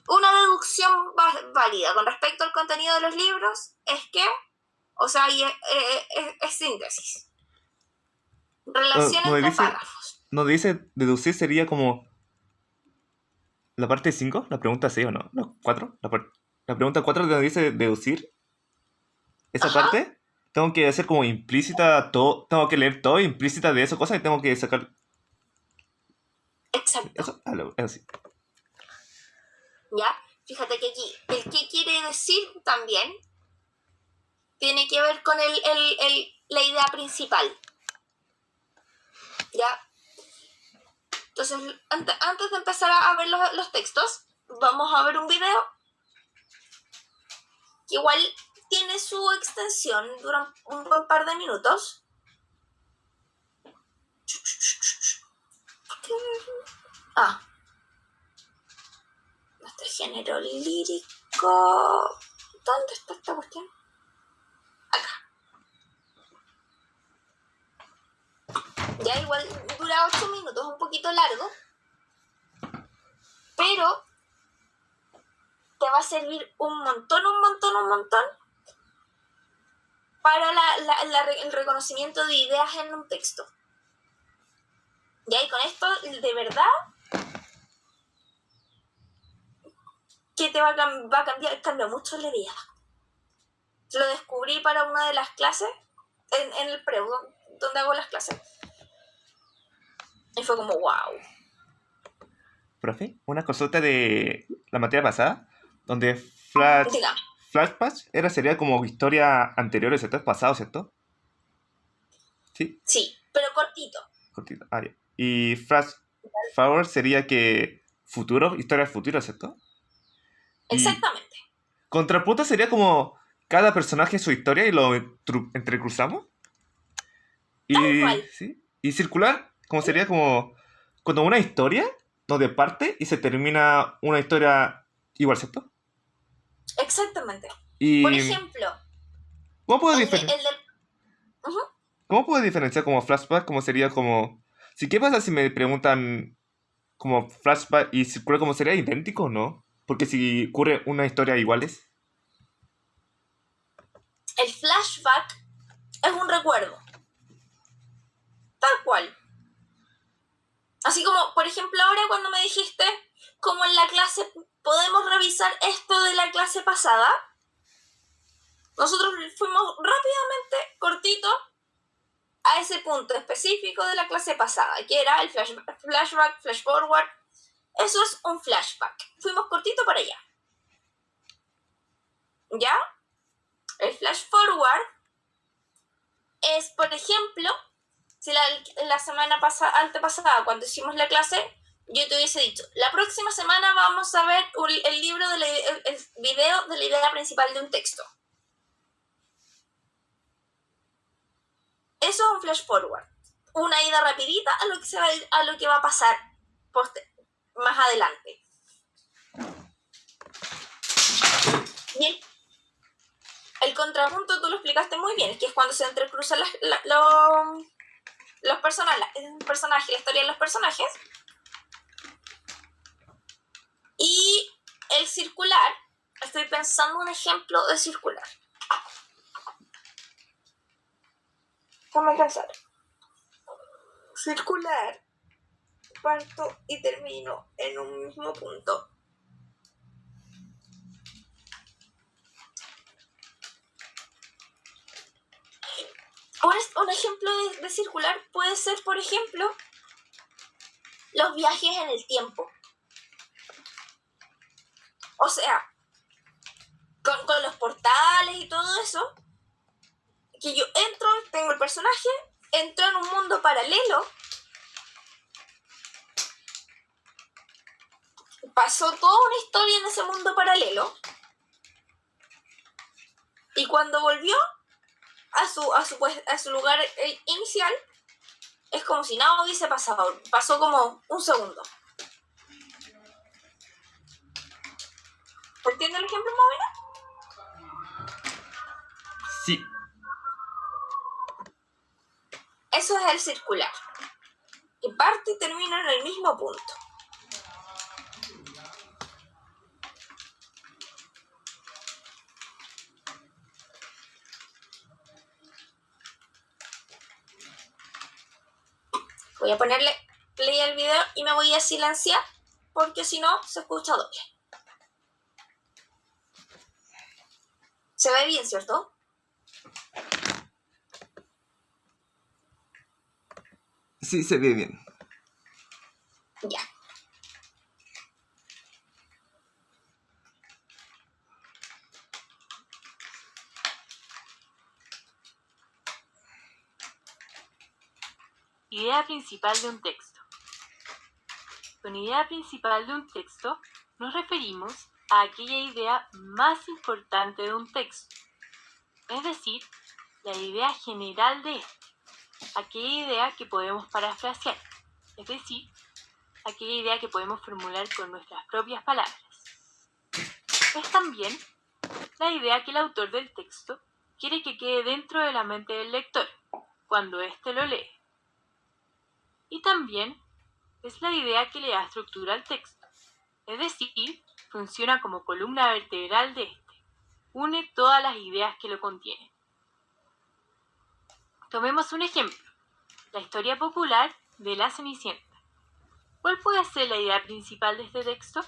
una deducción válida con respecto al contenido de los libros es que, o sea, es síntesis. Relación Donde entre dice, párrafos. donde dice deducir sería como la parte 5, la pregunta 6 o no, la 4, la pregunta 4 donde dice deducir, esa Ajá, parte, tengo que hacer como implícita todo, tengo que leer todo implícita de esa cosa y tengo que sacar exacto. eso, eso sí. ¿Ya? Fíjate que aquí, el qué quiere decir también tiene que ver con la idea principal. ¿Ya? Entonces, antes de empezar a ver los textos, vamos a ver un video que igual tiene su extensión, dura un buen par de minutos. Ah, nuestro género lírico. ¿Dónde está esta cuestión? Ya igual dura 8 minutos, un poquito largo, pero te va a servir un montón para el reconocimiento de ideas en un texto. Ya, y con esto, de verdad, que te va a cambiar, cambia mucho la vida. Lo descubrí para una de las clases, en el preu, donde hago las clases. Y fue como, wow. Profe, una consulta de la materia pasada, donde Flash, Digamos, Flashback sería como historia anteriores, ¿cierto? Es pasado, ¿cierto? Sí, sí, pero cortito. cortito. Ah, ya. Y Flash Forward sería que futuro, historia del futuro, ¿cierto? Y Exactamente. contrapunto sería como cada personaje su historia y lo entrecruzamos. Tal Y, cual. ¿sí? Y circular, como sería como cuando una historia donde parte y se termina una historia igual, ¿cierto? Exactamente. Por Y ejemplo, ¿cómo puedo el de, diferenciar? el de uh-huh. ¿Cómo puedo diferenciar como flashback? Como sería como... Si, ¿qué pasa si me preguntan como flashback y circular como sería idéntico o no? Porque si ocurre una historia iguales. El flashback es un recuerdo. Tal cual. Así como, por ejemplo, ahora cuando me dijiste, como en la clase, podemos revisar esto de la clase pasada, nosotros fuimos rápidamente, cortito, a ese punto específico de la clase pasada, que era el flashback, flash forward. Eso es un flashback. Fuimos cortito para allá. ¿Ya? El flash forward es, por ejemplo, si la semana antepasada, cuando hicimos la clase, yo te hubiese dicho, la próxima semana vamos a ver el libro, el video de la idea principal de un texto. Eso es un flash forward. Una ida rapidita a lo que va a pasar más adelante. Bien. El contrapunto tú lo explicaste muy bien, que es cuando se entrecruzan los personajes, la historia de los personajes. Y el circular, estoy pensando un ejemplo de circular. Déjame pensar. Circular, parto y termino en un mismo punto. Un ejemplo de circular puede ser, por ejemplo, los viajes en el tiempo. O sea, con los portales y todo eso, que yo entro, tengo el personaje, entro en un mundo paralelo, pasó toda una historia en ese mundo paralelo, y cuando volvió a su lugar inicial, es como si nada hubiese pasado, pasó como un segundo. ¿Entiendes el ejemplo más o menos? Sí. Eso es el circular, que parte y termina en el mismo punto. Voy a ponerle play al video y me voy a silenciar porque si no se escucha doble. Se ve bien, ¿cierto? Sí, se ve bien. Ya. Idea principal de un texto. Con idea principal de un texto nos referimos a aquella idea más importante de un texto, es decir, la idea general de este, aquella idea que podemos parafrasear, es decir, aquella idea que podemos formular con nuestras propias palabras. Es también la idea que el autor del texto quiere que quede dentro de la mente del lector cuando éste lo lee. Y también es la idea que le da estructura al texto, es decir, funciona como columna vertebral de este, une todas las ideas que lo contienen. Tomemos un ejemplo, la historia popular de La Cenicienta. ¿Cuál puede ser la idea principal de este texto?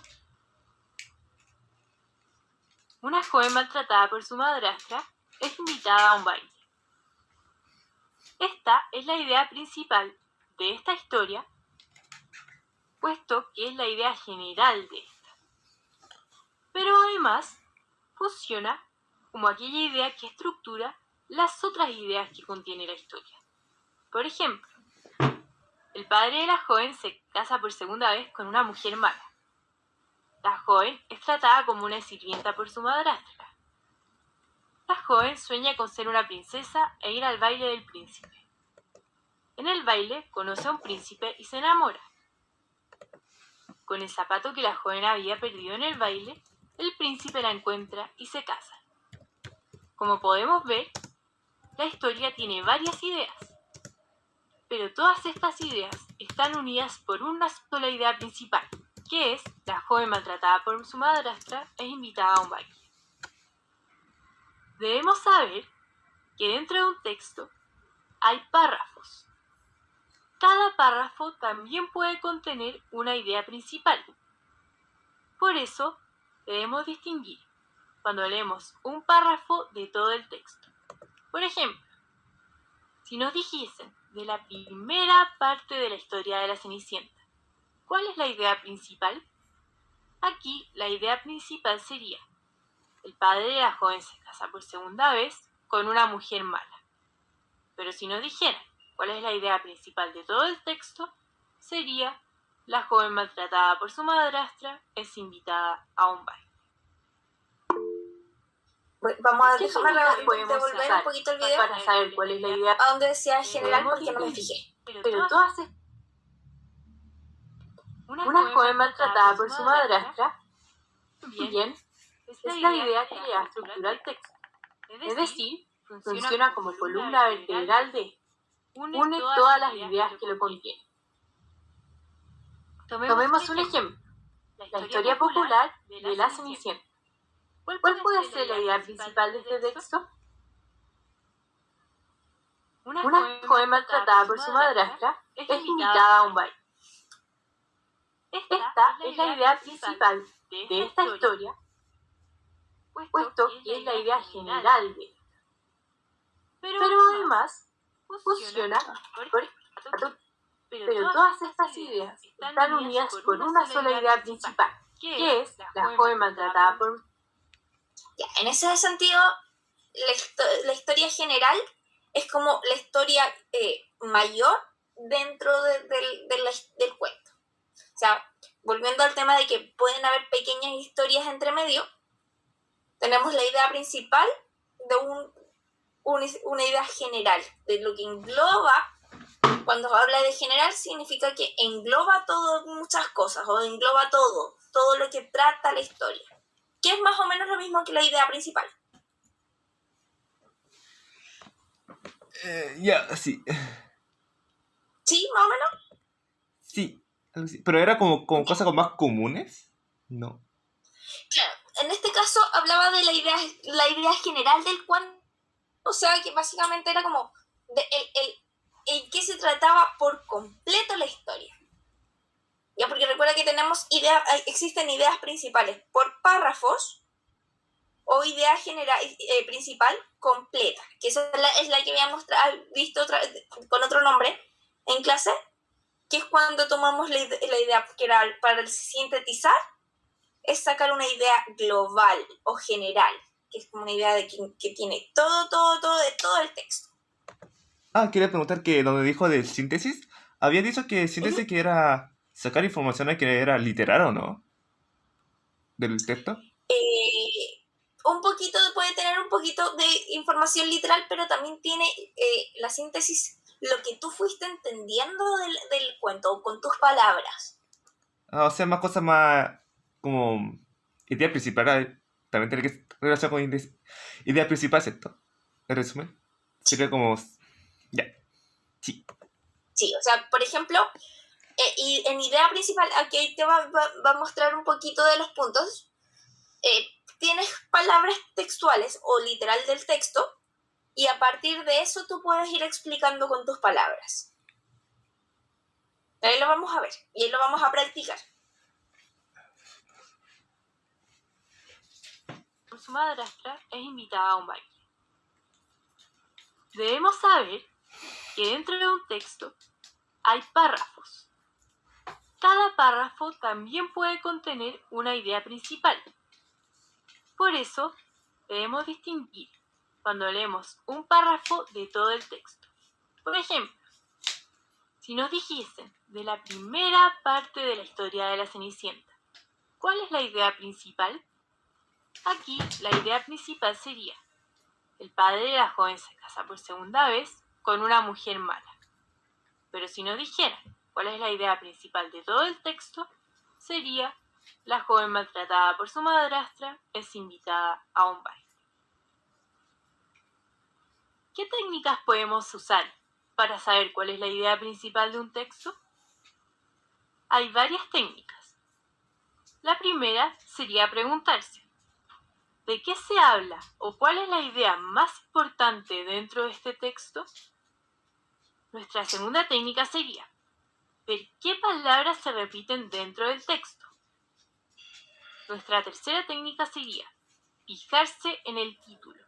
Una joven maltratada por su madrastra es invitada a un baile. Esta es la idea principal de esta historia, puesto que es la idea general de esta. Pero además funciona como aquella idea que estructura las otras ideas que contiene la historia. Por ejemplo, el padre de la joven se casa por segunda vez con una mujer mala. La joven es tratada como una sirvienta por su madrastra. La joven sueña con ser una princesa e ir al baile del príncipe. En el baile conoce a un príncipe y se enamora. Con el zapato que la joven había perdido en el baile, el príncipe la encuentra y se casan. Como podemos ver, la historia tiene varias ideas, pero todas estas ideas están unidas por una sola idea principal, que es la joven maltratada por su madrastra es invitada a un baile. Debemos saber que dentro de un texto hay párrafos. Cada párrafo también puede contener una idea principal. Por eso, debemos distinguir cuando leemos un párrafo de todo el texto. Por ejemplo, si nos dijesen de la primera parte de la historia de la Cenicienta, ¿cuál es la idea principal? Aquí la idea principal sería: el padre de la joven se casa por segunda vez con una mujer mala. Pero si nos dijeran cuál es la idea principal de todo el texto, sería: la joven maltratada por su madrastra es invitada a un baile. Vamos a ¿Qué dejarme técnicas podemos devolver usar un poquito el video para saber cuál es la idea? a donde decía general Debemos porque no me distinguir. fijé. Pero todas una joven maltratada por su madrastra también es la idea que le da estructura al texto. Es decir, funciona como columna vertebral de une todas las ideas que lo contienen. Tomemos un ejemplo, la historia popular de La Cenicienta. ¿Cuál puede ser la idea principal de este texto? Una joven maltratada por su madrastra es invitada a un baile. Esta es la idea principal de esta historia, puesto que es la idea general de esta. Pero además funciona pero todas estas ideas están unidas por una sola idea principal, que es la joven maltratada por... Ya, en ese sentido, la historia general es como la historia mayor dentro del cuento. O sea, volviendo al tema de que pueden haber pequeñas historias entre medio, tenemos la idea principal de una idea general, de lo que engloba. Cuando habla de general significa que engloba muchas cosas, o engloba todo lo que trata la historia, que es más o menos lo mismo que la idea principal. Ya, sí. ¿Sí, más o menos? Sí, algo así. Pero era como cosas más comunes, ¿no? Claro, en este caso hablaba de la idea general del cuento, o sea que básicamente era como en qué se trataba por completo la historia. Ya, porque recuerda que existen ideas principales por párrafos o idea general principal completa, que esa es la que habíamos visto con otro nombre en clase, que es cuando tomamos la idea que era para sintetizar, es sacar una idea global o general, que es como una idea que tiene todo el texto. Quería preguntar que donde dijo de síntesis, había dicho que síntesis que era sacar información que era literal o no, del texto. Puede tener un poquito de información literal, pero también tiene la síntesis, lo que tú fuiste entendiendo del cuento con tus palabras. O sea, más cosas más como idea principal, también tiene que relación con idea principal, ¿cierto? En resumen, sería como, ya, sí. Sí, o sea, por ejemplo, y en idea principal, aquí te va a mostrar un poquito de los puntos. Tienes palabras textuales o literal del texto, y a partir de eso tú puedes ir explicando con tus palabras. Ahí lo vamos a ver y ahí lo vamos a practicar. Su madrastra es invitada a un baile. Debemos saber que dentro de un texto hay párrafos. Cada párrafo también puede contener una idea principal. Por eso, debemos distinguir cuando leemos un párrafo de todo el texto. Por ejemplo, si nos dijesen de la primera parte de la historia de la Cenicienta, ¿cuál es la idea principal? Aquí la idea principal sería: el padre de la joven se casa por segunda vez con una mujer mala. Pero si nos dijeran cuál es la idea principal de todo el texto, sería: la joven maltratada por su madrastra es invitada a un baile. ¿Qué técnicas podemos usar para saber cuál es la idea principal de un texto? Hay varias técnicas. La primera sería preguntarse: ¿de qué se habla o cuál es la idea más importante dentro de este texto? Nuestra segunda técnica sería ver qué palabras se repiten dentro del texto. Nuestra tercera técnica sería fijarse en el título.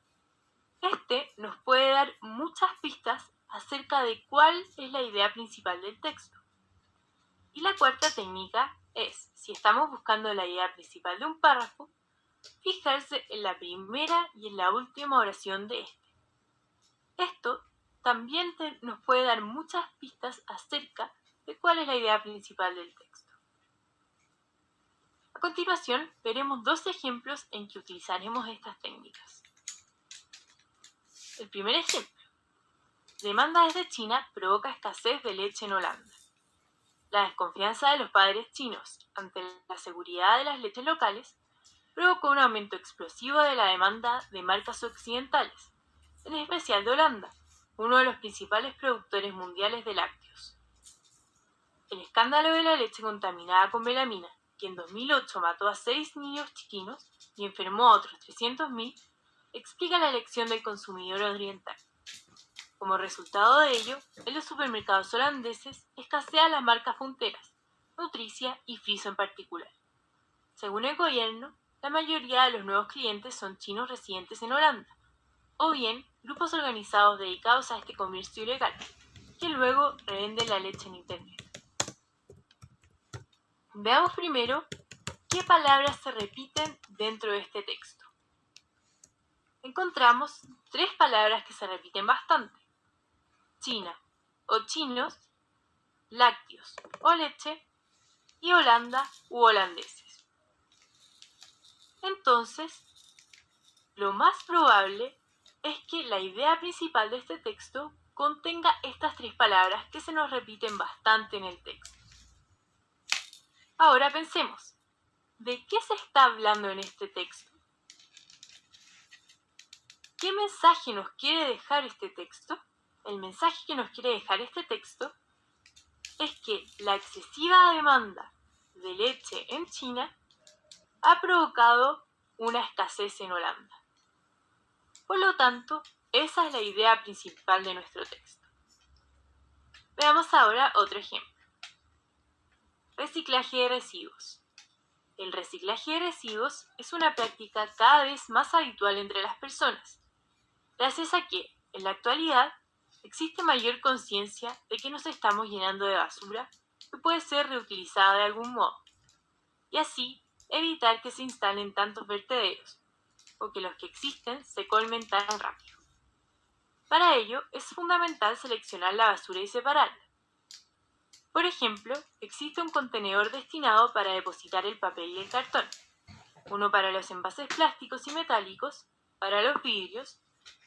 Este nos puede dar muchas pistas acerca de cuál es la idea principal del texto. Y la cuarta técnica es, si estamos buscando la idea principal de un párrafo, fijarse en la primera y en la última oración de este. Esto también nos puede dar muchas pistas acerca de cuál es la idea principal del texto. A continuación, veremos dos ejemplos en que utilizaremos estas técnicas. El primer ejemplo: demanda desde China provoca escasez de leche en Holanda. La desconfianza de los padres chinos ante la seguridad de las leches locales provocó un aumento explosivo de la demanda de marcas occidentales, en especial de Holanda, uno de los principales productores mundiales de lácteos. El escándalo de la leche contaminada con melamina, que en 2008 mató a 6 niños chiquinos y enfermó a otros 300.000, explica la elección del consumidor oriental. Como resultado de ello, en los supermercados holandeses escasean las marcas punteras, Nutricia y Friso en particular. Según el gobierno, la mayoría de los nuevos clientes son chinos residentes en Holanda, o bien grupos organizados dedicados a este comercio ilegal, que luego revenden la leche en Internet. Veamos primero qué palabras se repiten dentro de este texto. Encontramos 3 palabras que se repiten bastante: China o chinos, lácteos o leche, y Holanda u holandeses. Entonces, lo más probable es que la idea principal de este texto contenga estas 3 palabras que se nos repiten bastante en el texto. Ahora pensemos, ¿de qué se está hablando en este texto? ¿Qué mensaje nos quiere dejar este texto? El mensaje que nos quiere dejar este texto es que la excesiva demanda de leche en China ha provocado una escasez en Holanda. Por lo tanto, esa es la idea principal de nuestro texto. Veamos ahora otro ejemplo. Reciclaje de residuos. El reciclaje de residuos es una práctica cada vez más habitual entre las personas, gracias a que, en la actualidad, existe mayor conciencia de que nos estamos llenando de basura que puede ser reutilizada de algún modo, y así evitar que se instalen tantos vertederos, o que los que existen se colmen tan rápido. Para ello, es fundamental seleccionar la basura y separarla. Por ejemplo, existe un contenedor destinado para depositar el papel y el cartón, uno para los envases plásticos y metálicos, para los vidrios,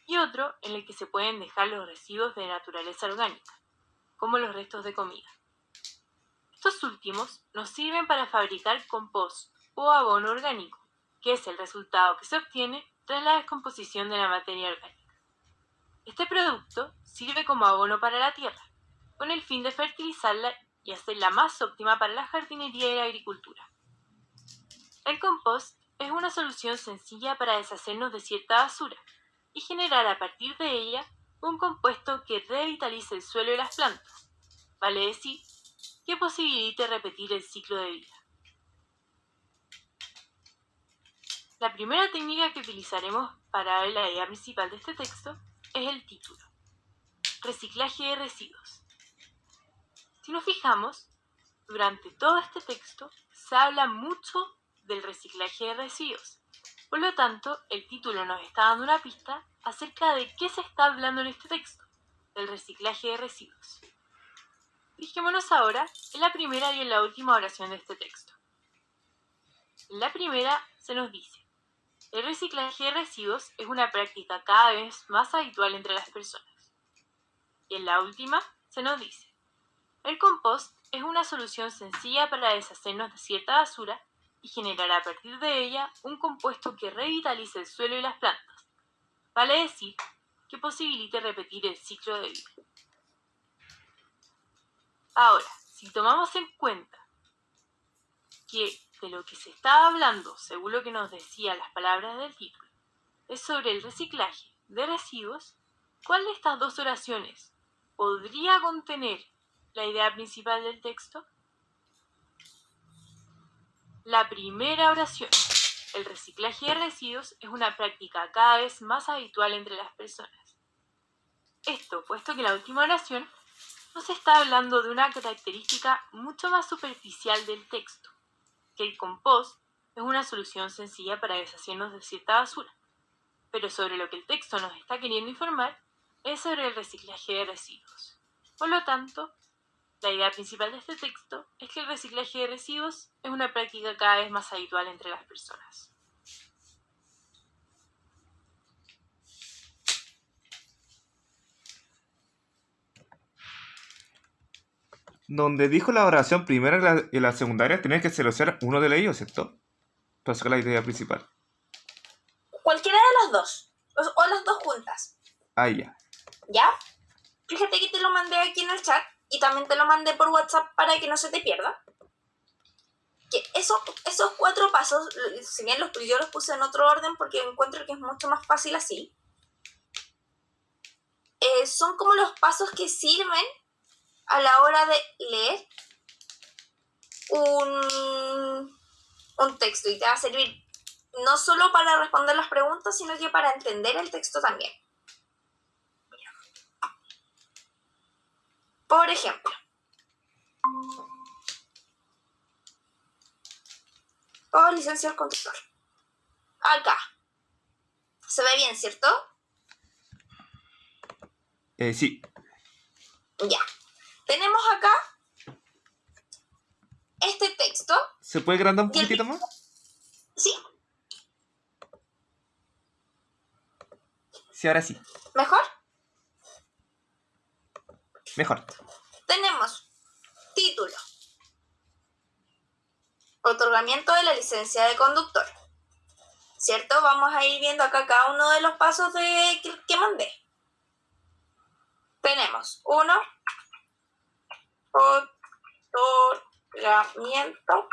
y otro en el que se pueden dejar los residuos de naturaleza orgánica, como los restos de comida. Estos últimos nos sirven para fabricar compost o abono orgánico, que es el resultado que se obtiene tras la descomposición de la materia orgánica. Este producto sirve como abono para la tierra, con el fin de fertilizarla y hacerla más óptima para la jardinería y la agricultura. El compost es una solución sencilla para deshacernos de cierta basura y generar a partir de ella un compuesto que revitalice el suelo y las plantas, vale decir, que posibilite repetir el ciclo de vida. La primera técnica que utilizaremos para ver la idea principal de este texto es el título: reciclaje de residuos. Si nos fijamos, durante todo este texto se habla mucho del reciclaje de residuos. Por lo tanto, el título nos está dando una pista acerca de qué se está hablando en este texto, del reciclaje de residuos. Fijémonos ahora en la primera y en la última oración de este texto. En la primera se nos dice: el reciclaje de residuos es una práctica cada vez más habitual entre las personas. Y en la última se nos dice: el compost es una solución sencilla para deshacernos de cierta basura y generar a partir de ella un compuesto que revitalice el suelo y las plantas, vale decir, que posibilite repetir el ciclo de vida. Ahora, si tomamos en cuenta que de lo que se está hablando, según lo que nos decían las palabras del título, es sobre el reciclaje de residuos, ¿cuál de estas dos oraciones podría contener la idea principal del texto? La primera oración: el reciclaje de residuos es una práctica cada vez más habitual entre las personas. Esto, puesto que la última oración nos está hablando de una característica mucho más superficial del texto, que el compost es una solución sencilla para deshacernos de cierta basura. Pero sobre lo que el texto nos está queriendo informar es sobre el reciclaje de residuos. Por lo tanto, la idea principal de este texto es que el reciclaje de residuos es una práctica cada vez más habitual entre las personas. Donde dijo la oración primera y la secundaria, tenés que seleccionar uno de ellos, ¿cierto? Para sacar la idea principal. Cualquiera de los dos, o las dos juntas. Ahí ya. ¿Ya? Fíjate que te lo mandé aquí en el chat y también te lo mandé por WhatsApp para que no se te pierda. Que esos 4 pasos, si bien yo los puse en otro orden porque encuentro que es mucho más fácil así, son como los pasos que sirven a la hora de leer un texto, y te va a servir no solo para responder las preguntas, sino que para entender el texto también. Por ejemplo, licenciado conductor. Acá. ¿Se ve bien, cierto? Sí. Ya. Tenemos acá este texto. ¿Se puede agrandar un poquitito más? Sí. Sí, ahora sí. ¿Mejor? Mejor. Tenemos título: otorgamiento de la licencia de conductor. ¿Cierto? Vamos a ir viendo acá cada uno de los pasos que mandé. Tenemos 1, otorgamiento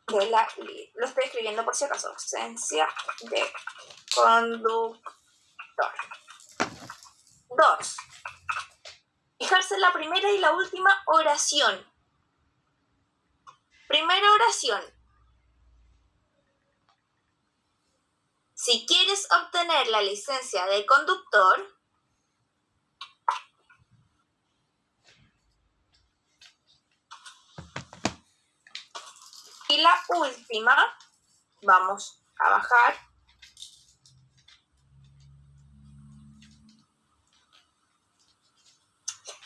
de la... Lo estoy escribiendo por si acaso. Licencia de conductor. 2. Fijarse en la primera y la última oración. Primera oración. Si quieres obtener la licencia de conductor, y la última, vamos a bajar.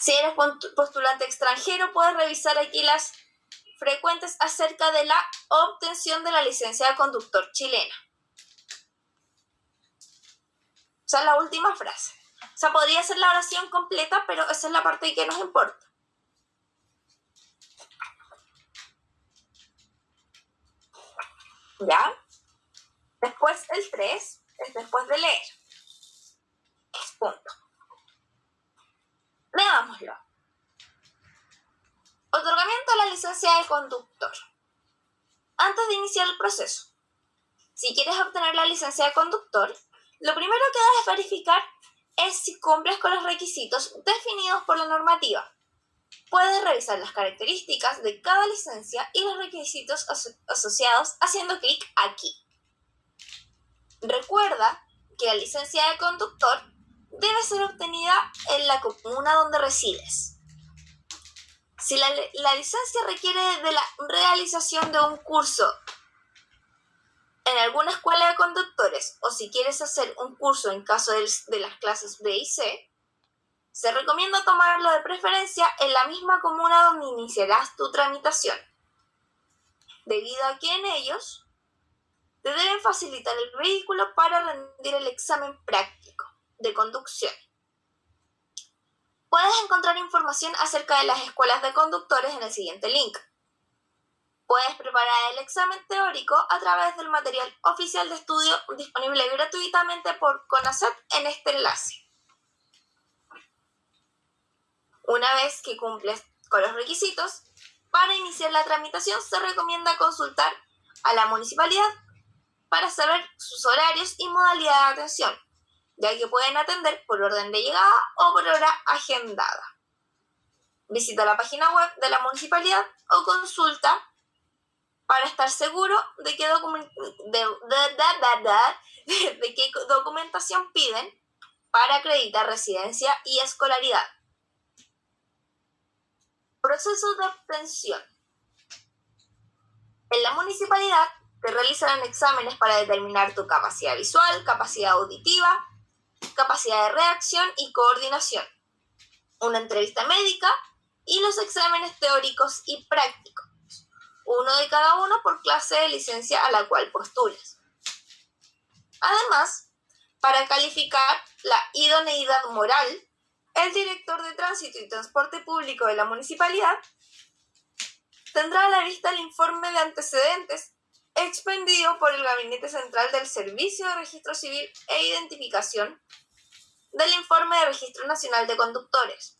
Si eres postulante extranjero, puedes revisar aquí las frecuentes acerca de la obtención de la licencia de conductor chilena. O sea, la última frase. O sea, podría ser la oración completa, pero esa es la parte que nos importa. ¿Ya? Después el 3 es después de leer. Punto. Leámoslo. Otorgamiento de la licencia de conductor. Antes de iniciar el proceso, si quieres obtener la licencia de conductor, lo primero que debes verificar es si cumples con los requisitos definidos por la normativa. Puedes revisar las características de cada licencia y los requisitos asociados haciendo clic aquí. Recuerda que la licencia de conductor debe ser obtenida en la comuna donde resides. Si la licencia requiere de la realización de un curso en alguna escuela de conductores o si quieres hacer un curso en caso de las clases B y C, se recomienda tomarlo de preferencia en la misma comuna donde iniciarás tu tramitación, debido a que en ellos te deben facilitar el vehículo para rendir el examen práctico de conducción. Puedes encontrar información acerca de las escuelas de conductores en el siguiente link. Puedes preparar el examen teórico a través del material oficial de estudio disponible gratuitamente por CONACET en este enlace. Una vez que cumples con los requisitos, para iniciar la tramitación se recomienda consultar a la municipalidad para saber sus horarios y modalidad de atención, ya que pueden atender por orden de llegada o por hora agendada. Visita la página web de la municipalidad o consulta para estar seguro de qué documentación piden para acreditar residencia y escolaridad. Proceso de obtención. En la municipalidad te realizarán exámenes para determinar tu capacidad visual, capacidad auditiva, capacidad de reacción y coordinación, una entrevista médica y los exámenes teóricos y prácticos, uno de cada uno por clase de licencia a la cual postules. Además, para calificar la idoneidad moral, el director de Tránsito y Transporte Público de la municipalidad tendrá a la vista el informe de antecedentes expedido por el Gabinete Central del Servicio de Registro Civil e Identificación del Informe de Registro Nacional de Conductores.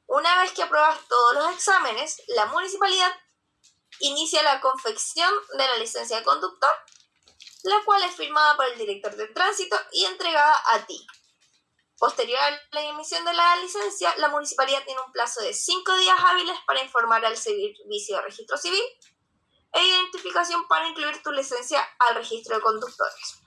Una vez que apruebas todos los exámenes, la municipalidad inicia la confección de la licencia de conductor, la cual es firmada por el director de tránsito y entregada a ti. Posterior a la emisión de la licencia, la municipalidad tiene un plazo de 5 días hábiles para informar al Servicio de Registro Civil e Identificación para incluir tu licencia al registro de conductores.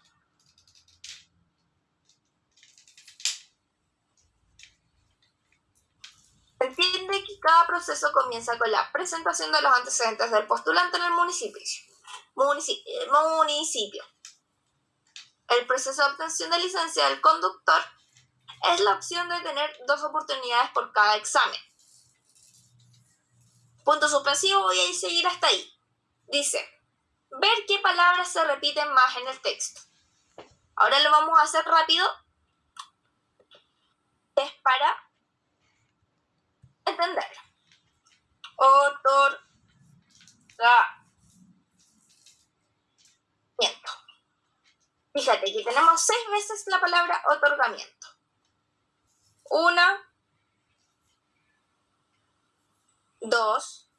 Se entiende que cada proceso comienza con la presentación de los antecedentes del postulante en el municipio. El proceso de obtención de licencia del conductor es la opción de tener 2 oportunidades por cada examen. Punto suspensivo, voy a seguir hasta ahí. Dice, ver qué palabras se repiten más en el texto. Ahora lo vamos a hacer rápido. Es para entenderlo. Otorgamiento. Fíjate que tenemos 6 veces la palabra otorgamiento. 1, 2,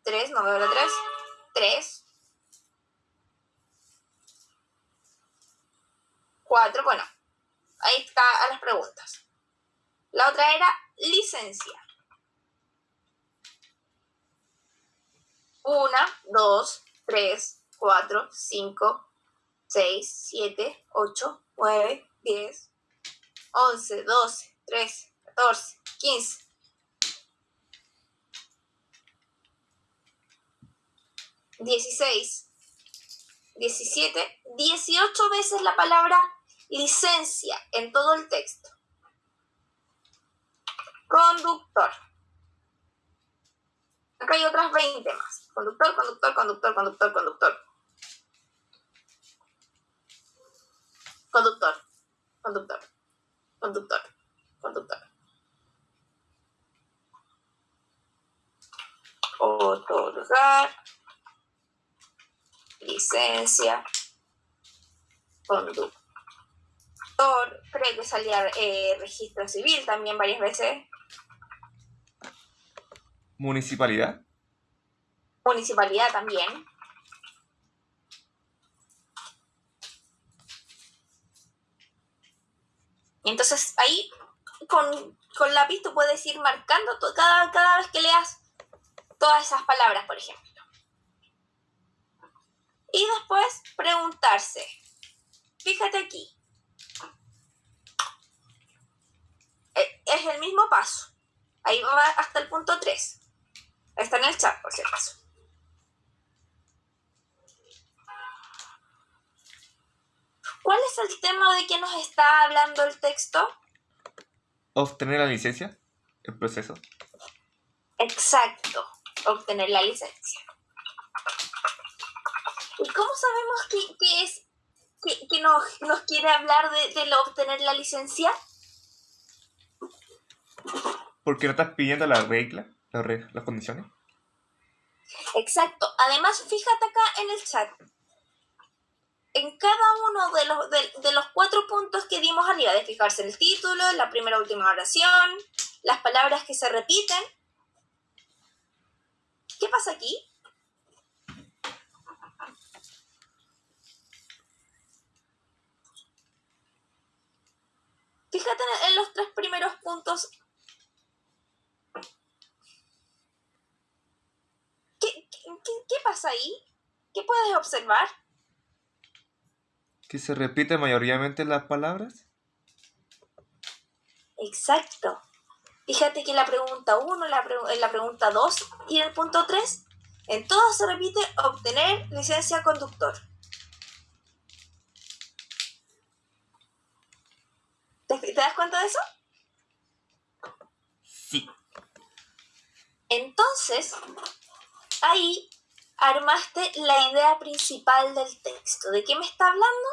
3, no veo la 3, 3, 4, bueno, ahí está a las preguntas. La otra era licencia. 1, 2, 3, 4, 5, 6, 7, 8, 9, 10, 11, 12, 13, 14, 15. 16, 17, 18 veces la palabra licencia en todo el texto. Conductor. Acá hay otras 20 más. Conductor, conductor, conductor, conductor, conductor. Conductor, conductor, conductor, conductor. Otorgar licencia, conductor. Creo que salía registro civil también varias veces. Municipalidad. Municipalidad también. Y entonces ahí con lápiz tú puedes ir marcando cada vez que leas todas esas palabras, por ejemplo. Y después preguntarse. Fíjate aquí. Es el mismo paso. Ahí va hasta el punto 3. Está en el chat, por si acaso. ¿Cuál es el tema de que nos está hablando el texto? Obtener la licencia. El proceso. Exacto. Obtener la licencia. ¿Y cómo sabemos que nos quiere hablar de lo obtener la licencia? Porque no estás pidiendo la regla, las condiciones. Exacto. Además, fíjate acá en el chat. En cada uno de los 4 puntos que dimos arriba, de fijarse en el título, la primera última oración, las palabras que se repiten. ¿Qué pasa aquí? Fíjate en los 3 primeros puntos. ¿Qué pasa ahí? ¿Qué puedes observar? Que se repiten mayoritariamente las palabras. Exacto. Fíjate que en la pregunta 1, en la pregunta 2 y en el punto 3, en todas se repite obtener licencia conductor. ¿Te das cuenta de eso? Sí. Entonces, ahí armaste la idea principal del texto. ¿De qué me está hablando?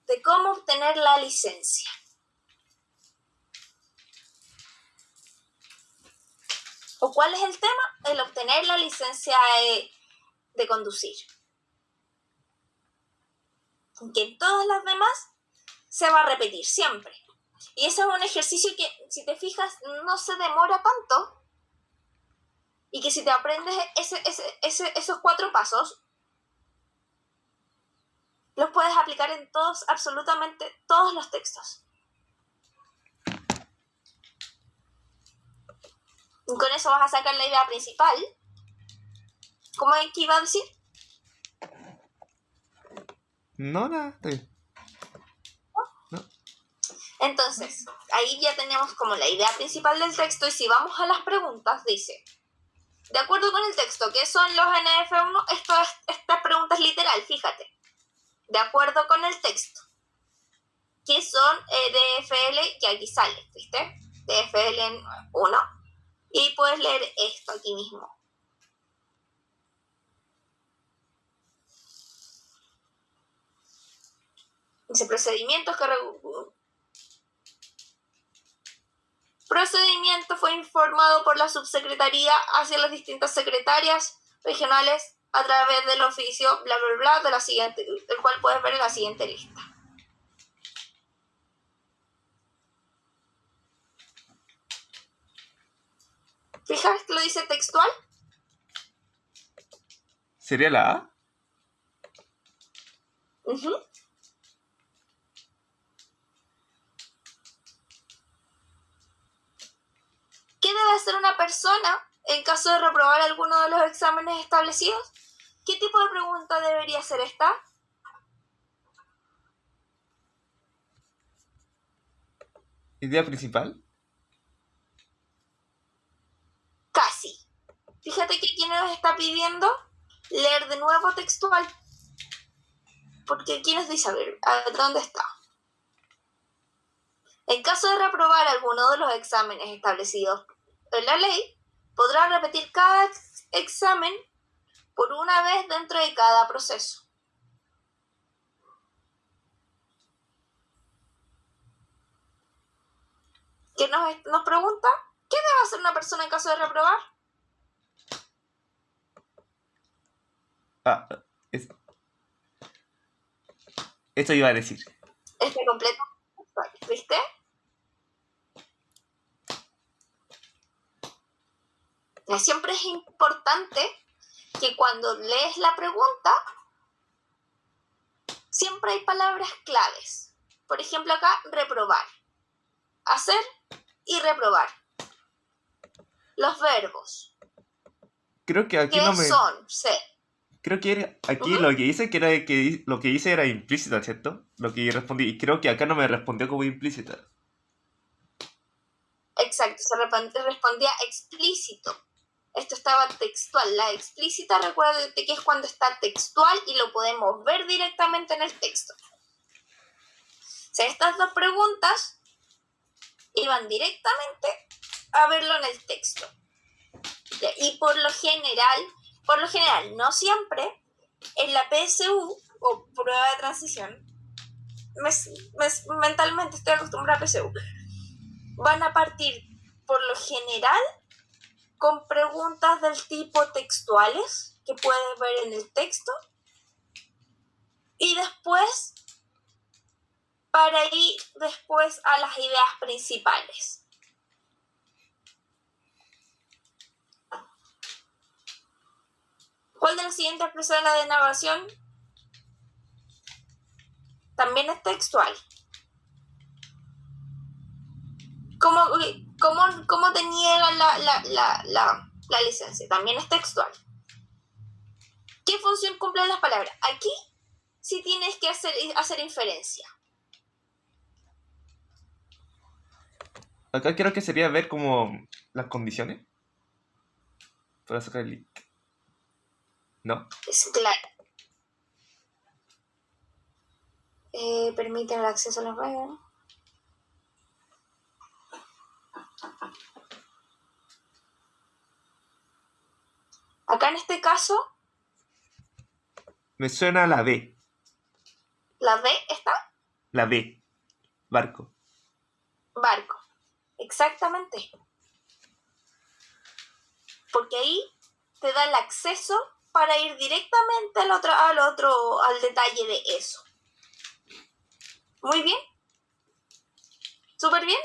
De cómo obtener la licencia. ¿O cuál es el tema? El obtener la licencia de conducir. Que en todas las demás se va a repetir siempre. Y ese es un ejercicio que, si te fijas, no se demora tanto. Y que si te aprendes esos 4 pasos, los puedes aplicar en absolutamente todos los textos. Y con eso vas a sacar la idea principal. ¿Cómo es que iba a decir? No, nada, está bien. No. Entonces, ahí ya tenemos como la idea principal del texto. Y si vamos a las preguntas, dice: de acuerdo con el texto, ¿qué son los NF1? Esta pregunta es literal, fíjate. De acuerdo con el texto, ¿qué son DFL? Que aquí sale, ¿viste? DFL 1. Y puedes leer esto aquí mismo. Dice procedimiento fue informado por la subsecretaría hacia las distintas secretarias regionales a través del oficio bla bla bla de la siguiente, el cual puedes ver en la siguiente lista. ¿Fijas que lo dice textual? ¿Sería la A? Uh-huh. debe hacer una persona en caso de reprobar alguno de los exámenes establecidos? ¿Qué tipo de pregunta debería ser esta? ¿Idea principal? Casi. Fíjate que aquí nos está pidiendo leer de nuevo textual. Porque aquí nos dice, a ver, ¿dónde está? En caso de reprobar alguno de los exámenes establecidos en la ley, podrá repetir cada examen por una vez dentro de cada proceso. ¿Qué nos pregunta? ¿Qué debe hacer una persona en caso de reprobar? Eso iba a decir. Este completo, ¿viste? Siempre es importante que cuando lees la pregunta, siempre hay palabras claves. Por ejemplo, acá, reprobar. Hacer y reprobar. Los verbos. Creo que aquí ¿Qué no me... son? Ser. Creo que aquí Ujú. lo que hice lo que hice era implícita, ¿cierto? Lo que respondí. Y creo que acá no me respondió como implícita. Exacto, se respondía explícito. Esto estaba textual. La explícita, recuérdate que es cuando está textual y lo podemos ver directamente en el texto. O sea, estas dos preguntas iban directamente a verlo en el texto. Y por lo general, no siempre, en la PSU o prueba de transición, mentalmente estoy acostumbrada a PSU, van a partir por lo general con preguntas del tipo textuales que puedes ver en el texto y después para ir después a las ideas principales. ¿Cuál de las siguientes expresa la denegación? También es textual. ¿Cómo te niegan la licencia? También es textual. ¿Qué función cumplen las palabras? Aquí sí tienes que hacer inferencia. Acá creo que sería ver como las condiciones para sacar el link. ¿No? Es claro. Permiten el acceso a las redes. Acá en este caso, Me suena la B. la B está La B. Barco. barco. Exactamente. Porque ahí te da el acceso para ir directamente al detalle de eso. Muy bien. Súper bien.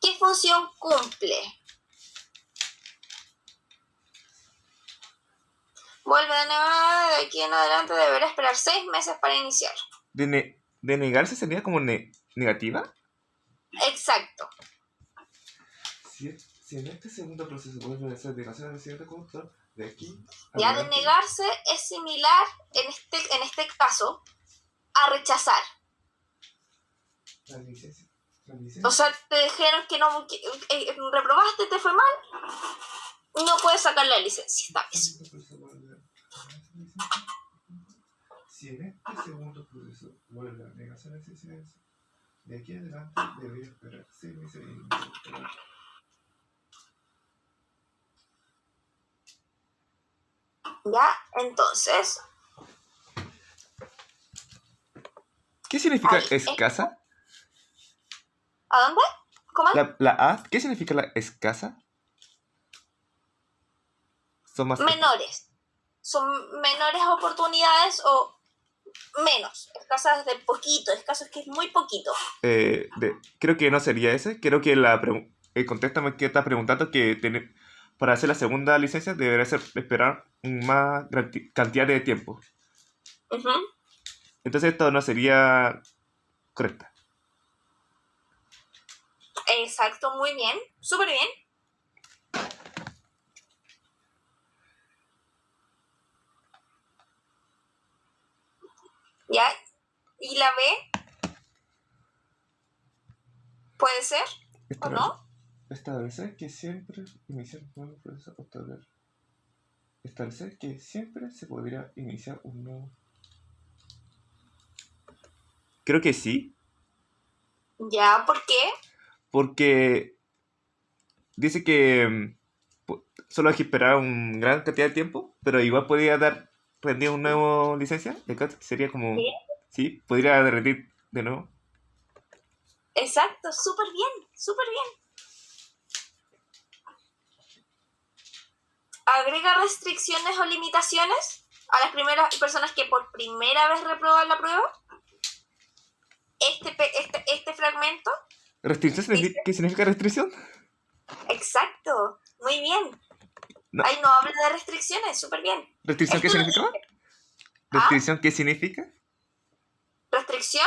¿Qué función cumple? Vuelve a negar, de aquí en adelante deberá esperar 6 meses para iniciar. De negarse sería como negativa. Exacto. Si en este segundo proceso vuelve a ser negación del siguiente conductor, de aquí Ya de negarse es similar en este caso a rechazar. La licencia. O sea, te dijeron que no reprobaste, te fue mal, no puedes sacar la licencia esta vez. Si en este segundo proceso vuelve a negarse la licencia, de aquí en adelante debería esperar 6 meses y Ya, entonces, ¿qué significa Ahí, escasa? ¿a dónde? ¿Cómo? La A, ¿qué significa la escasa? Son más... Menores. Son menores oportunidades o menos. Escasas de poquito, escasos que es muy poquito. creo que no sería ese. Creo que el contexto me está preguntando que para hacer la segunda licencia debería esperar más cantidad de tiempo. Ujú. Entonces esto no sería correcta. Exacto, muy bien, súper bien. ¿Ya? ¿Y la B? ¿Puede ser? ¿O no? Establecer que siempre iniciar un nuevo proceso o establecer que siempre se podría iniciar un nuevo. Creo que sí, ¿Ya? ¿Por qué? porque dice que solo hay que esperar una gran cantidad de tiempo, pero igual podría dar rendir un nuevo licencia. Acá sería como, Sí. sí, podría rendir de nuevo. Exacto, súper bien, súper bien. Agrega restricciones o limitaciones a las primeras personas que por primera vez reprueban la prueba. Este fragmento ¿Restricción dice, qué significa restricción? exacto, muy bien. No. Ahí no habla de restricciones, súper bien. ¿Restricción qué Esto lo significa? dice. ¿Ah? ¿Restricción qué significa? Restricción,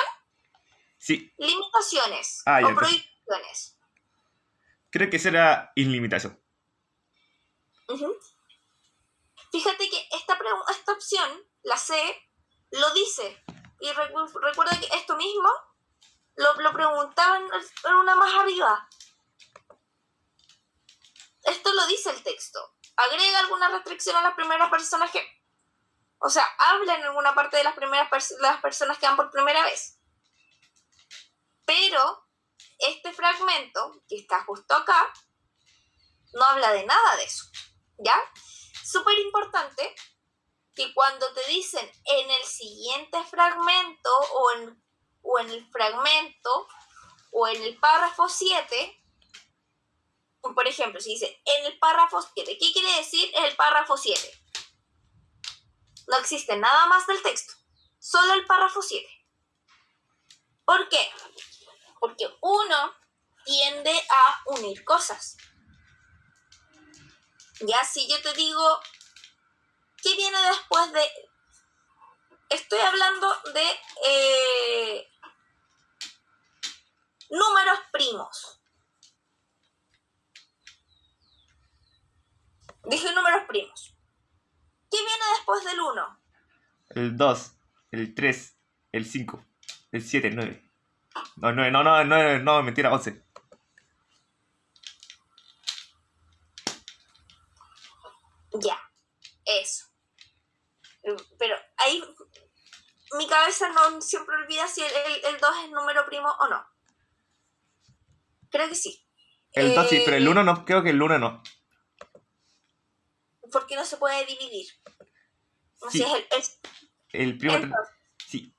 Sí. limitaciones Ah, ya, o entonces. prohibiciones. Creo que será ilimitación. Ujú. Fíjate que esta opción, la C, lo dice. Y recuerda que esto mismo lo preguntaban en una más arriba. Esto lo dice el texto. Agrega alguna restricción a las primeras personas que... O sea, habla en alguna parte de las primeras las personas que van por primera vez. Pero este fragmento, que está justo acá, no habla de nada de eso. ¿Ya? Súper importante que cuando te dicen en el siguiente fragmento o en el fragmento o en el párrafo 7, por ejemplo, si dice en el párrafo 7, ¿qué quiere decir el párrafo 7? No existe nada más del texto, solo el párrafo 7. ¿Por qué? Porque uno tiende a unir cosas. Ya si yo te digo, ¿qué viene después de...? Estoy hablando de números primos. Dije números primos. ¿Qué viene después del 1? El 2, el 3, el 5, el 7, el 9. No, 9, no, mentira, 11. Ya, eso. Pero ahí mi cabeza no siempre olvida si el 2 es número primo o no. Creo que sí. El 2 sí, pero el 1 no, creo que el 1 no. Porque no se puede dividir. No sé, Sí, el primo. Entonces, Sí,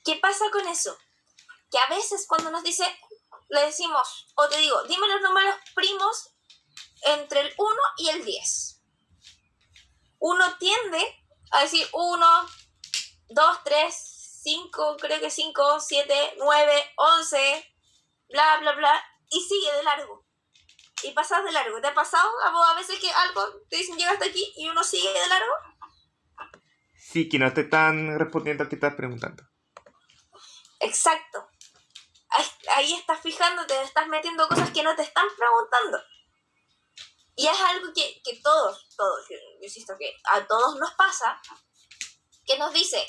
¿qué pasa con eso? Que a veces cuando nos dice, le decimos, o te digo, dime los números primos entre el 1 y el 10. Uno tiende a decir 1, 2, 3, 5, creo que 5, 7, 9, 11, bla, bla, bla, y sigue de largo. Y pasas de largo. ¿Te ha pasado a veces que algo te dicen llega hasta aquí y uno sigue de largo? sí, que no te están respondiendo a que estás preguntando. Exacto. Ahí estás fijándote, estás metiendo cosas que no te están preguntando. Y es algo que todos, yo insisto que a todos nos pasa, que nos dice,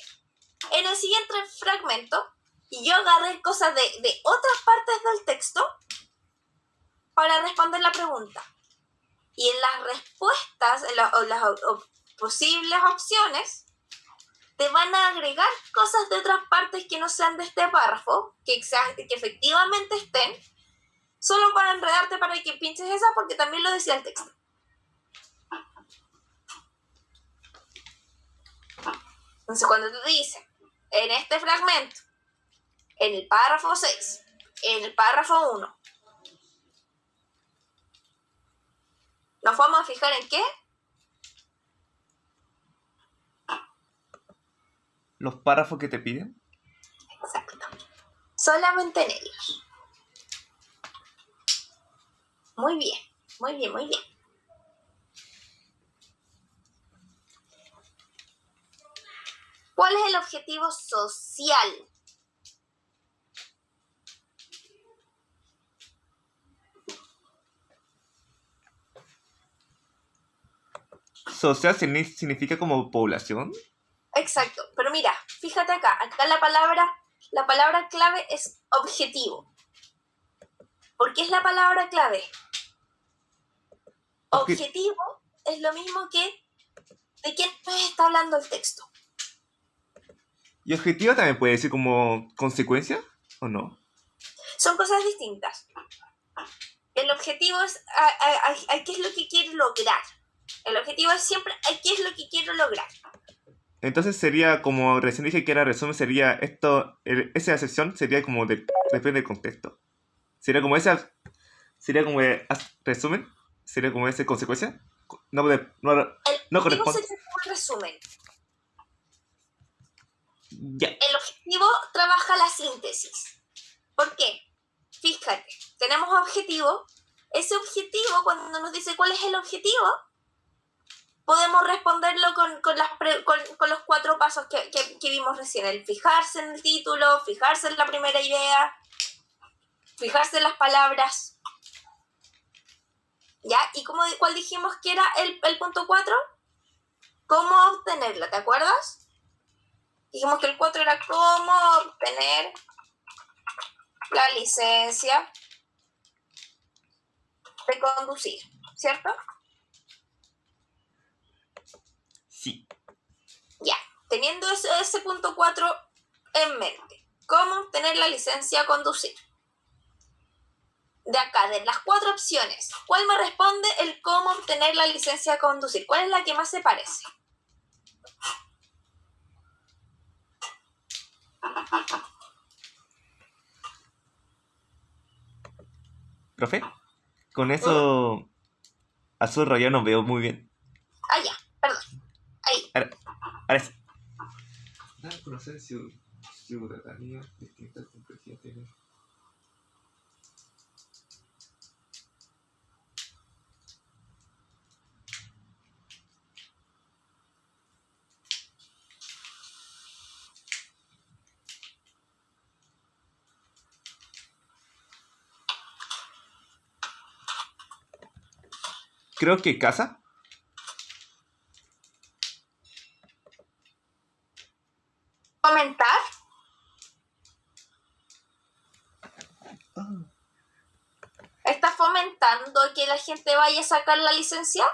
en el siguiente fragmento, y yo agarré cosas de otras partes del texto para responder la pregunta. Y en las respuestas, en las posibles opciones, te van a agregar cosas de otras partes que no sean de este párrafo, que efectivamente estén, solo para enredarte para que pinches esa, porque también lo decía el texto. Entonces, cuando te dicen, en este fragmento, en el párrafo 6, en el párrafo 1, ¿nos vamos a fijar en qué? Los párrafos que te piden. Exacto. Solamente en ellos. Muy bien, muy bien, muy bien. ¿Cuál es el objetivo social? Social significa como población. Exacto, pero mira, fíjate acá la palabra clave es objetivo. ¿Por qué es la palabra clave? Objetivo es lo mismo que de quién nos está hablando el texto. ¿Y objetivo también puede decir como consecuencia o no? Son cosas distintas. El objetivo es qué es lo que quiero lograr. El objetivo es siempre qué es lo que quiero lograr. Entonces sería como recién dije que era resumen, sería esto, esa sección sería como depende del contexto. Sería como resumen, sería como esa consecuencia. No corresponde. Sería como el resumen. Ya. El objetivo trabaja la síntesis. ¿Por qué? Fíjate, tenemos objetivo. Ese objetivo, cuando nos dice cuál es el objetivo, podemos responderlo con los 4 pasos que vimos recién. El fijarse en el título, fijarse en la primera idea, fijarse en las palabras. ¿Ya? ¿Y cuál dijimos que era el punto 4? ¿Cómo obtenerla? ¿Te acuerdas? Dijimos que el 4 era cómo obtener la licencia de conducir, ¿cierto? Sí. Ya, teniendo ese punto 4 en mente, ¿cómo obtener la licencia a conducir? De acá, de las 4 opciones, ¿cuál me responde el cómo obtener la licencia a conducir? ¿Cuál es la que más se parece? ¿Profe? Con eso azul rayado no veo muy bien. Ah, ya, perdón. Ahí. Ahora sí. Dar a conocer ciudadanía distintas complejidades tienen. Creo que casa. ¿Comentar? ¿Está fomentando que la gente vaya a sacar la licencia?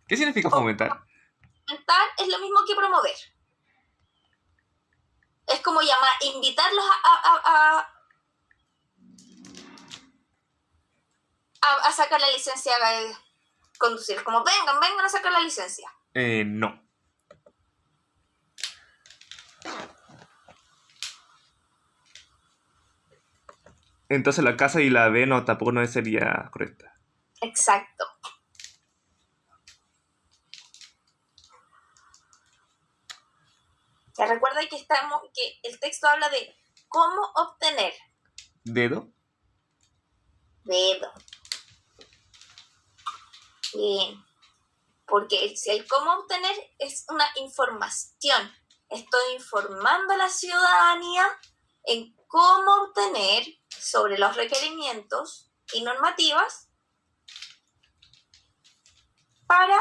¿Qué significa fomentar? Fomentar es lo mismo que promover. Es como invitarlos a sacar la licencia de conducir. Como vengan a sacar la licencia. No. Entonces la casa y la B no, tampoco no sería correcta. Exacto. ¿Se recuerda que el texto habla de cómo obtener? ¿Dedo? Dedo. Bien. Porque si el cómo obtener es una información. Estoy informando a la ciudadanía en cómo obtener sobre los requerimientos y normativas para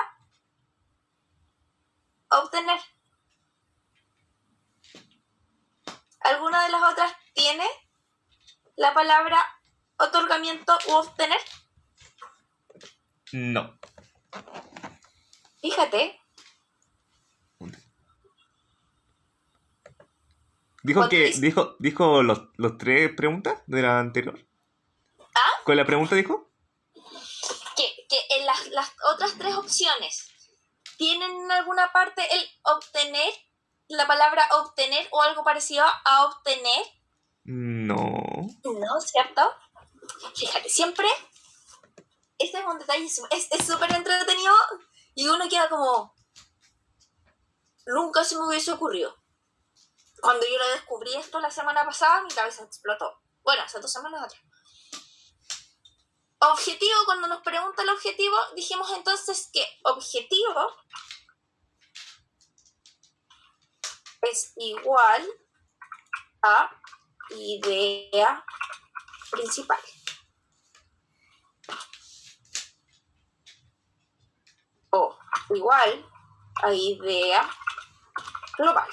obtener. ¿Alguna de las otras tiene la palabra otorgamiento u obtener? No. Fíjate. Dijo los 3 preguntas de la anterior. ¿Ah? ¿Cuál la pregunta dijo? Que en las otras 3 opciones tienen en alguna parte el obtener, la palabra obtener o algo parecido a obtener. No. No, ¿cierto? Fíjate, siempre este es un detalle, es súper entretenido y uno queda como, nunca se me hubiese ocurrido. Cuando yo lo descubrí esto la semana pasada, mi cabeza explotó. Bueno, hace 2 semanas atrás. Objetivo, cuando nos pregunta el objetivo, dijimos entonces que objetivo es igual a idea principal. O igual a idea global.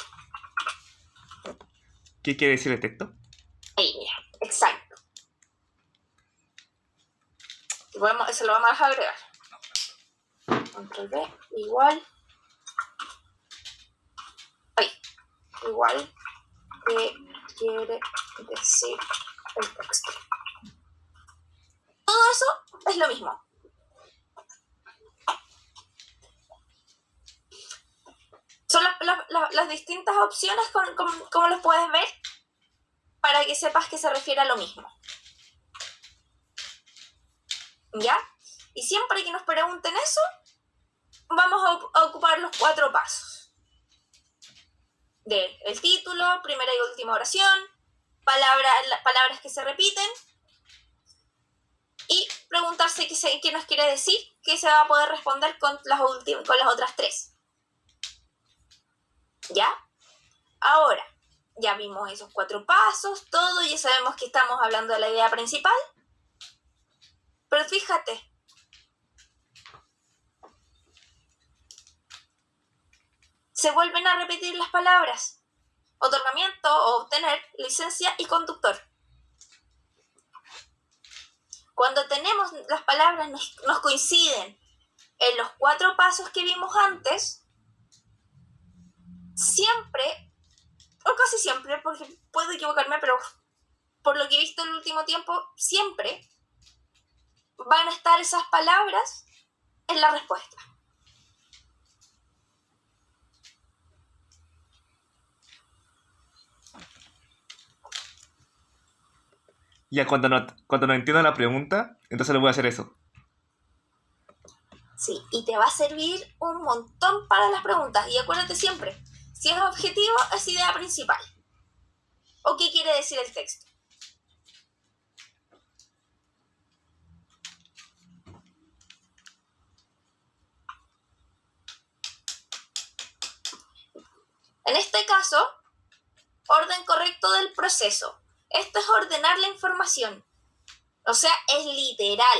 ¿Qué quiere decir el texto? Ahí, mira, exacto. Eso lo vamos a dejar agregar. Control B, igual. Ahí. Igual que quiere decir el texto. Todo eso es lo mismo. Son las distintas opciones como los puedes ver para que sepas que se refiere a lo mismo. ¿Ya? Y siempre que nos pregunten eso, vamos a ocupar los 4 pasos. El título, primera y última oración, palabras que se repiten y preguntarse qué nos quiere decir, que se va a poder responder con las otras 3. ¿Ya? Ahora, ya vimos esos 4 pasos, todo, ya sabemos que estamos hablando de la idea principal. Pero fíjate, se vuelven a repetir las palabras. Otorgamiento o obtener, licencia y conductor. Cuando tenemos las palabras nos coinciden en los 4 pasos que vimos antes, siempre, o casi siempre, porque puedo equivocarme, pero por lo que he visto en el último tiempo, siempre van a estar esas palabras en la respuesta. Ya cuando no entiendo la pregunta, entonces le voy a hacer eso. Sí, y te va a servir un montón para las preguntas. Y acuérdate siempre, si es objetivo, es idea principal. ¿O qué quiere decir el texto? En este caso, orden correcto del proceso. Esto es ordenar la información. O sea, es literal.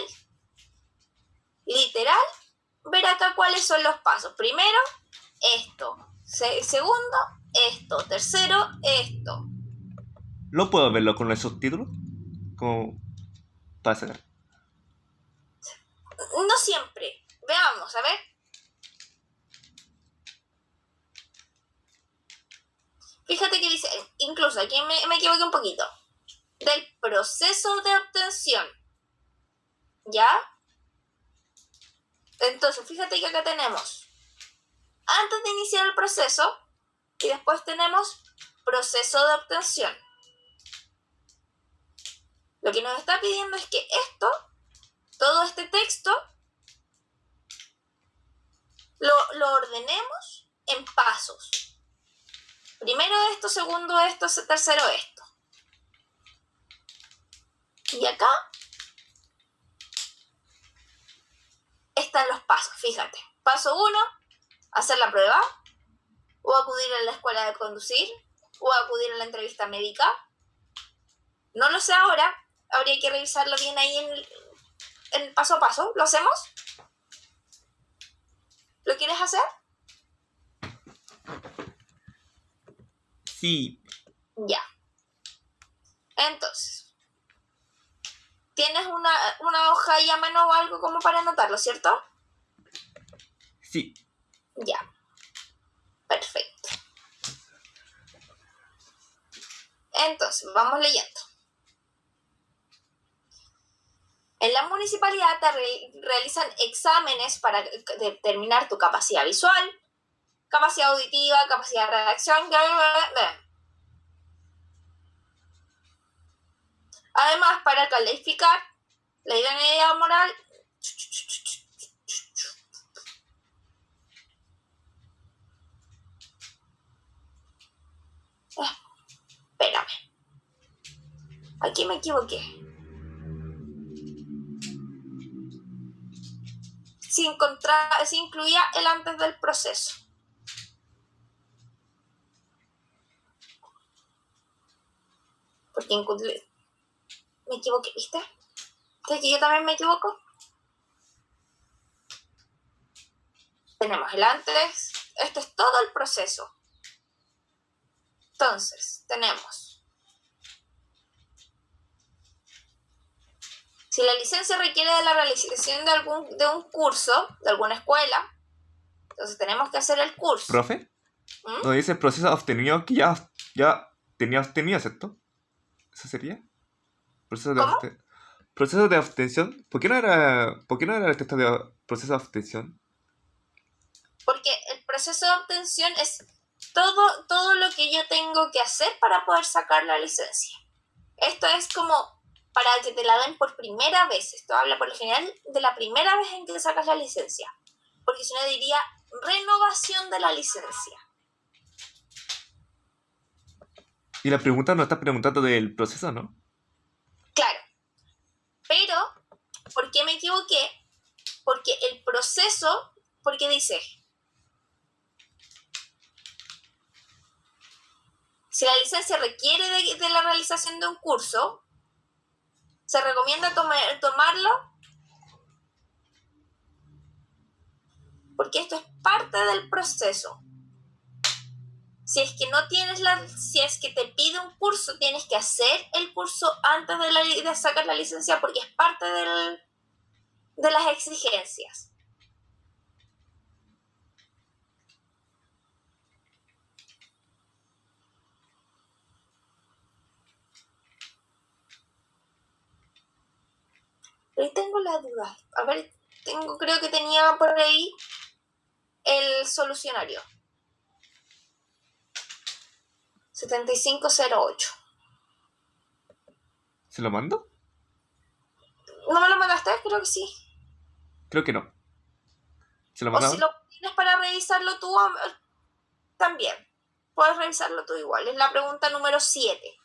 Literal, ver acá cuáles son los pasos. Primero, esto. Segundo, esto. Tercero, esto. ¿No puedo verlo con el subtítulo? Como para saber. No siempre. Veamos, a ver. Fíjate que dice, incluso aquí me equivoqué un poquito, del proceso de obtención. ¿Ya? Entonces, fíjate que acá tenemos antes de iniciar el proceso y después tenemos proceso de obtención. Lo que nos está pidiendo es que todo este texto, lo ordenemos en pasos. Primero esto, segundo esto, tercero esto. Y acá están los pasos, fíjate. Paso 1, hacer la prueba, o acudir a la escuela de conducir, o acudir a la entrevista médica. No lo sé ahora, habría que revisarlo bien ahí en el paso a paso. ¿Lo hacemos? ¿Lo quieres hacer? Sí. Ya. Entonces, tienes una hoja ahí a mano o algo como para anotarlo, ¿cierto? Sí. Ya. Perfecto. Entonces, vamos leyendo. En la municipalidad te realizan exámenes para determinar tu capacidad visual, capacidad auditiva, capacidad de redacción. Además, para calificar la idoneidad moral, espérame. Aquí me equivoqué. Se incluía el antes del proceso. Me equivoqué, ¿viste? ¿Sabes que yo también me equivoco? Tenemos el antes. Esto es todo el proceso. Entonces, tenemos. Si la licencia requiere de la realización de un curso, de alguna escuela, entonces tenemos que hacer el curso. ¿Profe? ¿Mm? ¿No dice proceso obtenido que ya tenía obtenido, ¿cierto? ¿Eso sería? Proceso de ¿Cómo? proceso de obtención. ¿Por qué no era el texto de proceso de obtención? Porque el proceso de obtención es todo lo que yo tengo que hacer para poder sacar la licencia. Esto es como para que te la den por primera vez. Esto habla por lo general de la primera vez en que sacas la licencia. Porque si no diría renovación de la licencia. Y la pregunta no está preguntando del proceso, ¿no? Claro. Pero, ¿por qué me equivoqué? Porque el proceso, porque dice, si la licencia requiere de la realización de un curso, se recomienda tomarlo porque esto es parte del proceso. Si es que te pide un curso, tienes que hacer el curso antes de sacar la licencia porque es parte de las exigencias. Ahí tengo la duda. A ver, creo que tenía por ahí el solucionario. 7508. ¿Se lo mando? ¿No me lo mandaste? Creo que sí. Creo que no. ¿Se lo O mando si ahora? lo tienes para revisarlo tú, también. Puedes revisarlo tú igual. Es la pregunta número 7.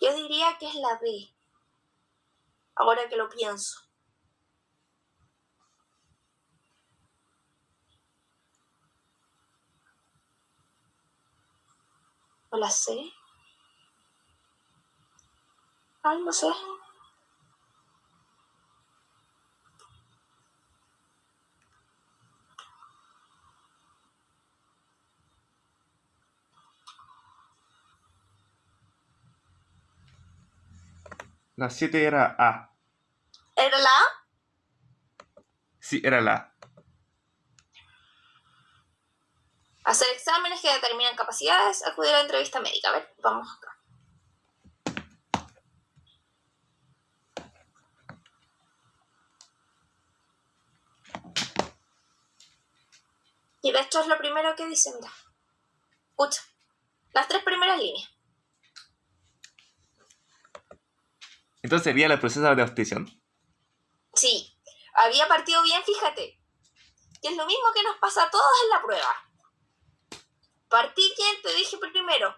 Yo diría que es la D. Ahora que lo pienso. ¿O la C? Ay, no sé. La 7 era A. ¿Era la A? Sí, era la A. Hacer exámenes que determinan capacidades, acudir a la entrevista médica. A ver, vamos acá. Y de hecho es lo primero que dice, mira. Escucha. Las 3 primeras líneas. Entonces sería el proceso de obtención. Sí. Había partido bien, fíjate. Que es lo mismo que nos pasa a todos en la prueba. Partí bien, te dije primero.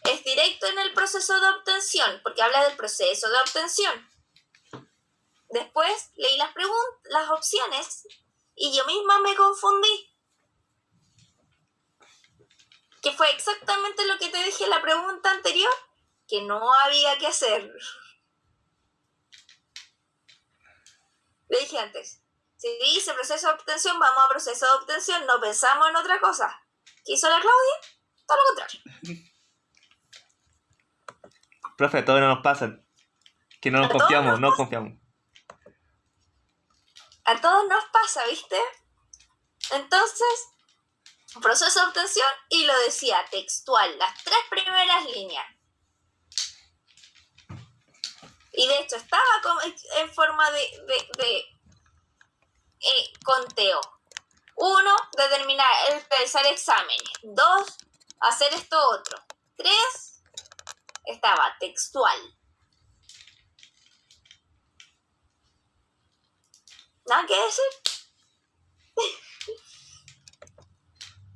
Es directo en el proceso de obtención, porque habla del proceso de obtención. Después leí las opciones y yo misma me confundí. Que fue exactamente lo que te dije en la pregunta anterior, que no había que hacer. Le dije antes, si dice proceso de obtención, vamos a proceso de obtención, no pensamos en otra cosa. ¿Qué hizo la Claudia? Todo lo contrario. Profe, a todos no nos pasan. Que no nos A todos confiamos, nos no pasa. confiamos. A todos nos pasa, ¿viste? Entonces, proceso de obtención, y lo decía textual, las 3 primeras líneas. Y de hecho estaba en forma de conteo. 1, realizar exámenes. 2, hacer esto otro. 3, estaba textual. ¿Nada que decir?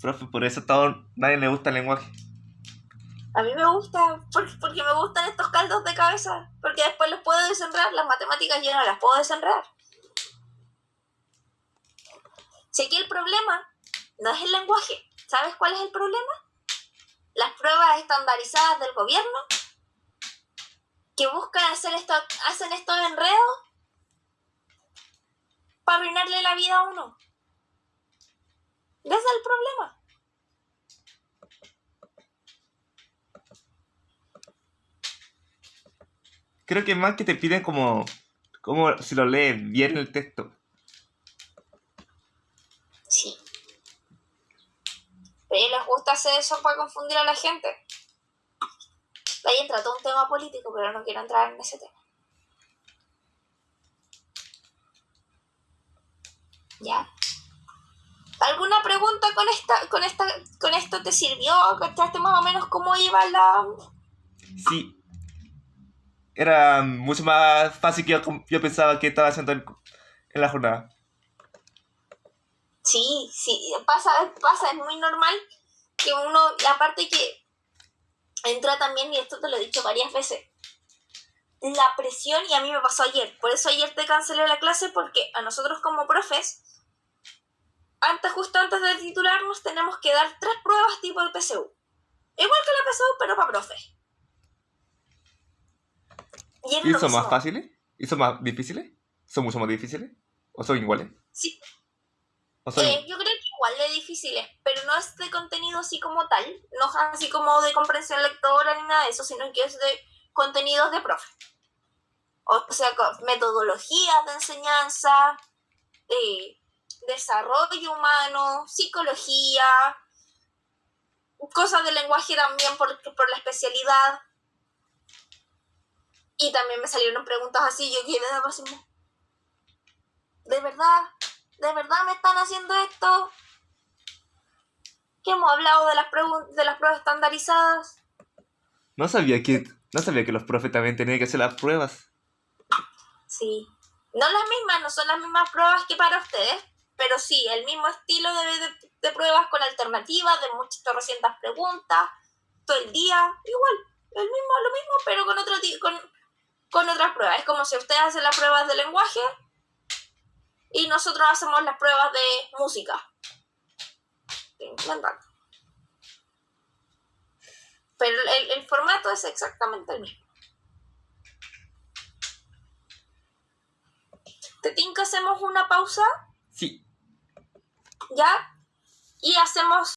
Profe, por eso nadie le gusta el lenguaje. A mí me gusta, porque me gustan estos caldos de cabeza, porque después los puedo desenredar. Las matemáticas yo no las puedo desenredar. Si aquí el problema no es el lenguaje, ¿sabes cuál es el problema? Las pruebas estandarizadas del gobierno que buscan hacen estos enredos para arruinarle la vida a uno. Ese es el problema. Creo que es más que te piden como si lo lees bien el texto. Sí. Pero les gusta hacer eso para confundir a la gente. Ahí entra todo un tema político, pero no quiero entrar en ese tema. ¿Ya? ¿Alguna pregunta con esto te sirvió? ¿Cachaste más o menos cómo iba la...? Sí. Era mucho más fácil que yo pensaba que estaba haciendo en la jornada. Sí, pasa, es muy normal que uno, aparte que entra también, y esto te lo he dicho varias veces, la presión, y a mí me pasó ayer, por eso ayer te cancelé la clase, porque a nosotros como profes, justo antes de titularnos, tenemos que dar 3 pruebas tipo el PSU. Igual que la PSU, pero para profes. Y era ¿Y lo son más mismo. fáciles? ¿Y son más difíciles? ¿Son mucho más difíciles? ¿O son iguales? Sí, ¿O son yo creo que igual de difíciles, pero no es de contenido así como tal, no es así como de comprensión lectora ni nada de eso, sino que es de contenidos de profe. O sea, metodologías de enseñanza, desarrollo humano, psicología, cosas de lenguaje también por la especialidad. Y también me salieron preguntas así, yo quedé así, ¿de verdad me están haciendo esto? Que hemos hablado de las pruebas estandarizadas. No sabía que los profes también tenían que hacer las pruebas. Sí. No son las mismas pruebas que para ustedes, pero sí, el mismo estilo de pruebas con alternativas, de muchas 300 preguntas, todo el día, igual, lo mismo, pero con otras pruebas. Es como si ustedes hacen las pruebas de lenguaje y nosotros hacemos las pruebas de música. Pero el formato es exactamente el mismo. ¿Te tinca hacemos una pausa? Sí. ¿Ya? Y hacemos